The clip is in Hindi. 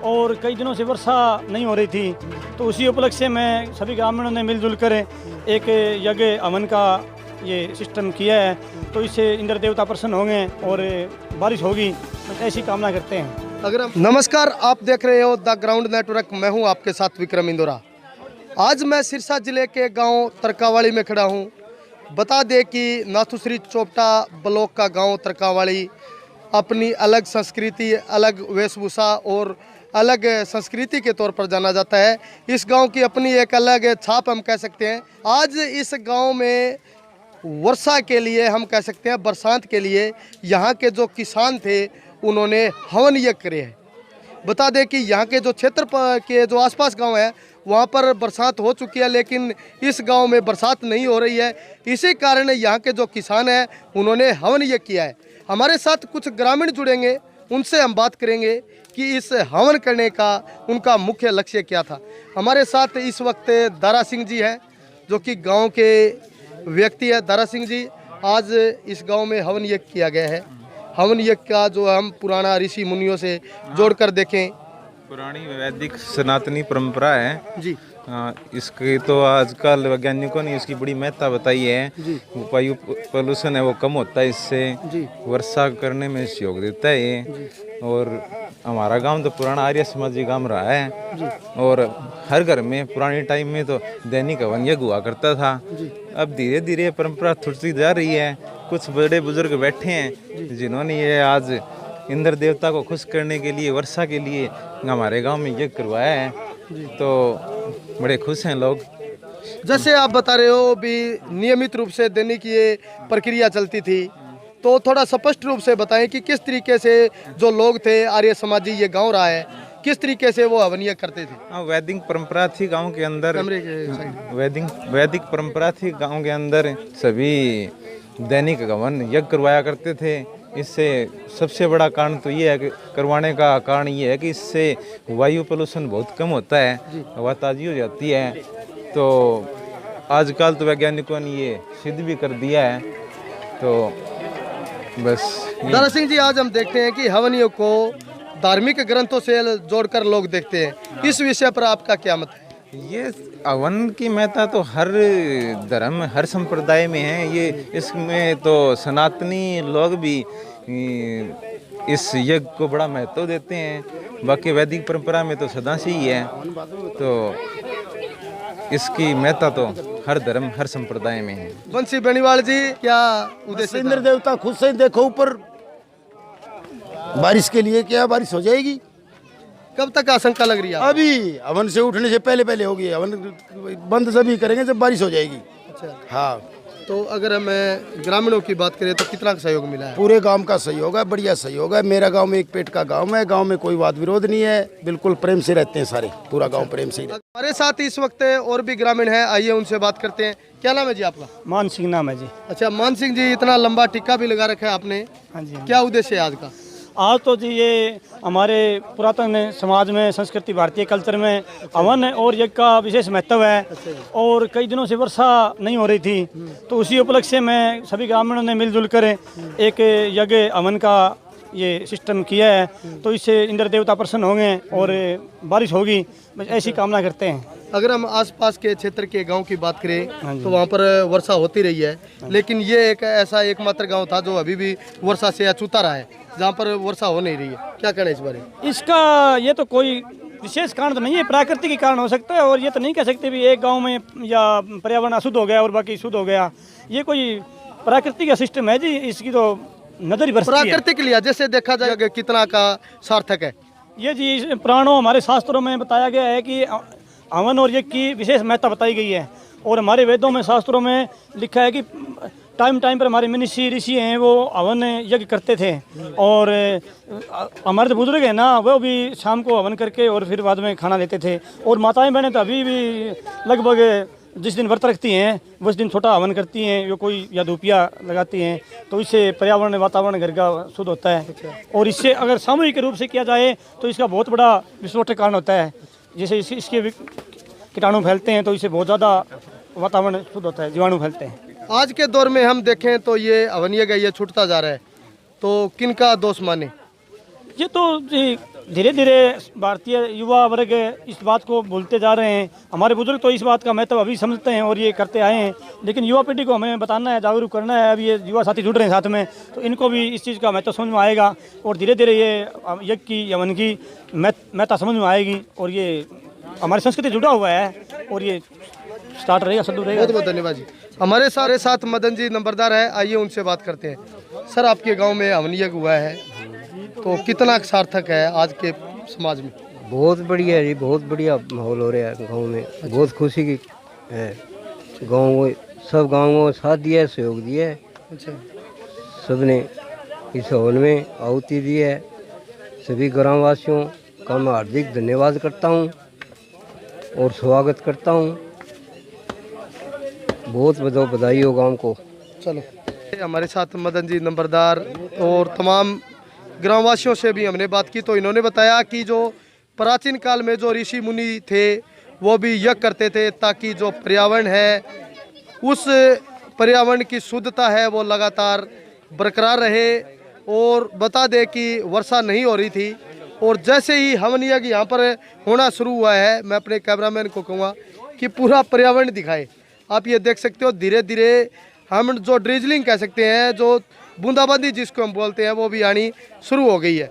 और कई दिनों से वर्षा नहीं हो रही थी, तो उसी उपलक्ष्य में सभी ग्रामीणों ने मिलजुल कर एक यज्ञ हवन का ये सिस्टम किया है। तो इससे इंद्र देवता प्रसन्न होंगे और बारिश होगी, ऐसी कामना करते हैं। अगर नमस्कार, आप देख रहे हो द ग्राउंड नेटवर्क। मैं हूं आपके साथ विक्रम इंदौरा। आज मैं सिरसा जिले के गांव तरकावाली में खड़ा हूं। बता दें कि नाथुश्री चोपटा ब्लॉक का गांव तरकावाली अपनी अलग संस्कृति, अलग वेशभूषा और अलग संस्कृति के तौर पर जाना जाता है। इस गांव की अपनी एक अलग छाप हम कह सकते हैं। आज इस गांव में वर्षा के लिए, हम कह सकते हैं बरसात के लिए, यहाँ के जो किसान थे उन्होंने हवन यज्ञ करे हैं। बता दें कि यहाँ के जो क्षेत्र के जो आसपास गांव है वहाँ पर बरसात हो चुकी है, लेकिन इस गांव में बरसात नहीं हो रही है। इसी कारण यहाँ के जो किसान हैं उन्होंने हवन यज्ञ किया है। हमारे साथ कुछ ग्रामीण जुड़ेंगे, उनसे हम बात करेंगे कि इस हवन करने का उनका मुख्य लक्ष्य क्या था। हमारे साथ इस वक्त दारा सिंह जी हैं, जो कि गाँव के व्यक्ति है। दारा सिंह जी, आज इस गाँव में हवन यज्ञ किया गया है। हवन यज्ञ का जो हम पुराना ऋषि मुनियों से जोड़कर देखें, पुरानी वैदिक सनातनी परंपरा है जी। इसकी तो आजकल वैज्ञानिकों ने इसकी बड़ी महत्ता बताई है। वायु पोल्यूशन है वो कम होता है, इससे वर्षा करने में सहयोग देता है ये। और हमारा गांव तो पुराना आर्य समाजी गांव रहा है और हर घर में पुराने टाइम में तो दैनिक हवन यज्ञ हुआ करता था। अब धीरे धीरे परंपरा छूटती जा रही है। कुछ बड़े बुजुर्ग बैठे हैं जिन्होंने ये आज इंद्र देवता को खुश करने के लिए, वर्षा के लिए हमारे गांव में यज्ञ करवाया है, तो बड़े खुश हैं लोग। जैसे आप बता रहे हो भी नियमित रूप से दैनिक ये प्रक्रिया चलती थी, तो थोड़ा स्पष्ट रूप से बताएं कि किस तरीके से जो लोग थे, आर्य समाजी ये गांव रहा है, किस तरीके से वो हवन यज्ञ करते थे। वैदिक परंपरा थी गांव के अंदर, वैदिक परंपरा थी गांव के अंदर। सभी दैनिक हवन यज्ञ करवाया करते थे। इससे सबसे बड़ा कारण तो ये है कि करवाने का कारण ये है कि इससे वायु पोल्यूशन बहुत कम होता है, हवा ताज़ी हो जाती है। तो आजकल तो वैज्ञानिकों ने ये सिद्ध भी कर दिया है। तो बस दारा सिंह जी, आज हम देखते हैं कि हवन यज्ञ को धार्मिक ग्रंथों से जोड़कर लोग देखते हैं। इस विषय पर आपका क्या मत है? ये हवन की महत्ता तो हर धर्म, हर संप्रदाय में है। ये इसमें तो सनातनी लोग भी इस यज्ञ को बड़ा महत्व देते हैं। बाकी वैदिक परंपरा में तो सदा से ही है, तो इसकी महत्ता तो हर धर्म, हर संप्रदाय में है। बंसी बेनीवाल जी, क्या उद्देश्य? इंद्र देवता खुद से देखो ऊपर बारिश के लिए, क्या बारिश हो जाएगी? कब तक आशंका लग रही है? अभी हवन से उठने से पहले पहले होगी। हवन बंद सभी करेंगे जब बारिश हो जाएगी। अच्छा, हाँ। तो अगर हमें ग्रामीणों की बात करें तो कितना सहयोग मिला है? पूरे गांव का सहयोग है, बढ़िया सहयोग है। मेरा गांव में एक पेट का गांव है, गांव में कोई वाद विरोध नहीं है, बिल्कुल प्रेम से रहते हैं सारे, पूरा गांव प्रेम से ही। हमारे साथ इस वक्त और भी ग्रामीण हैं, आइए उनसे बात करते हैं। क्या नाम है जी आपका? मान सिंह नाम है जी। अच्छा, मान सिंह जी, इतना लंबा टिक्का भी लगा रखा है आपने, हाँ जी। क्या उद्देश्य है आज का? आज तो जी ये हमारे पुरातन समाज में, संस्कृति, भारतीय कल्चर में हवन और यज्ञ का विशेष महत्व है। और कई दिनों से वर्षा नहीं हो रही थी, तो उसी उपलक्ष्य में सभी ग्रामीणों ने मिलजुल कर एक यज्ञ हवन का ये सिस्टम किया है। तो इससे इंद्र देवता प्रसन्न होंगे और बारिश होगी, ऐसी कामना करते हैं। अगर हम आसपास के क्षेत्र के गांव की बात करें तो वहाँ पर वर्षा होती रही है, लेकिन ये एक ऐसा एकमात्र गांव था जो अभी भी वर्षा से अछूता रहा है, जहाँ पर वर्षा हो नहीं रही है। क्या कहना है इस बारे में? इसका ये तो कोई विशेष कारण तो नहीं है, प्राकृतिक कारण हो सकता है। और ये तो नहीं कह सकते भी एक गांव में या पर्यावरण अशुद्ध हो गया और बाकी शुद्ध हो गया। ये कोई प्राकृतिक सिस्टम है जी, इसकी तो नजर ही बरसती है। प्राकृतिक लिया जैसे देखा जाए कितना का सार्थक है ये जी। पुराणों, हमारे शास्त्रों में बताया गया है कि हवन और यज्ञ की विशेष महत्ता बताई गई है। और हमारे वेदों में, शास्त्रों में लिखा है कि टाइम टाइम पर हमारे मनीषी ऋषि हैं वो हवन यज्ञ करते थे। और हमारे जो बुजुर्ग हैं ना, वो भी शाम को हवन करके और फिर बाद में खाना लेते थे। और माताएं बहनें तो अभी भी लगभग जिस दिन व्रत रखती हैं उस दिन छोटा हवन करती हैं, वो कोई या धूपिया लगाती हैं। तो इससे पर्यावरण, वातावरण घर का शुद्ध होता है। और इससे अगर सामूहिक रूप से किया जाए तो इसका बहुत बड़ा विस्फोटक कारण होता है। जैसे इसके कीटाणु फैलते हैं तो इससे बहुत ज़्यादा वातावरण शुद्ध होता है, जीवाणु फैलते हैं। आज के दौर में हम देखें तो ये हवन यज्ञ ये छूटता जा रहा है, तो किन का दोष माने? ये तो जी धीरे धीरे भारतीय युवा वर्ग इस बात को भूलते जा रहे हैं। हमारे बुजुर्ग तो इस बात का महत्व अभी समझते हैं और ये करते आए हैं, लेकिन युवा पीढ़ी को हमें बताना है, जागरूक करना है। अब ये युवा साथी जुड़ रहे हैं साथ में, तो इनको भी इस चीज़ का महत्व समझ में आएगा और धीरे धीरे ये यज्ञ की यवन की महत्ता समझ में आएगी और ये हमारी संस्कृति जुड़ा हुआ है और ये स्टार्ट रहेगा, सदू रहेगा। बहुत बहुत धन्यवाद जी। हमारे सारे साथ मदन जी नंबरदार है, आइए उनसे बात करते हैं। सर, आपके गांव में हवन यज्ञ हुआ है, तो कितना सार्थक है आज के समाज में? बहुत बढ़िया जी, बहुत बढ़िया माहौल हो रहा है गांव में। बहुत खुशी की है। गांव सब गाँवों साथ दिया है, सहयोग दिया है। अच्छा, सबने इस हवन में आहुति दी है। सभी ग्रामवासियों का मैं हार्दिक धन्यवाद करता हूँ और स्वागत करता हूँ। बहुत बहुत बधाई हो गांव को। चलो, हमारे साथ मदन जी नंबरदार और तमाम ग्रामवासियों से भी हमने बात की, तो इन्होंने बताया कि जो प्राचीन काल में जो ऋषि मुनि थे वो भी यज्ञ करते थे ताकि जो पर्यावरण है, उस पर्यावरण की शुद्धता है वो लगातार बरकरार रहे। और बता दें कि वर्षा नहीं हो रही थी और जैसे ही हवन यज्ञ यहाँ पर होना शुरू हुआ है, मैं अपने कैमरामैन को कहूँगा कि पूरा पर्यावरण दिखाए। आप ये देख सकते हो, धीरे धीरे हम जो ड्रिजलिंग कह सकते हैं, जो बूंदाबांदी जिसको हम बोलते हैं, वो भी आनी शुरू हो गई है।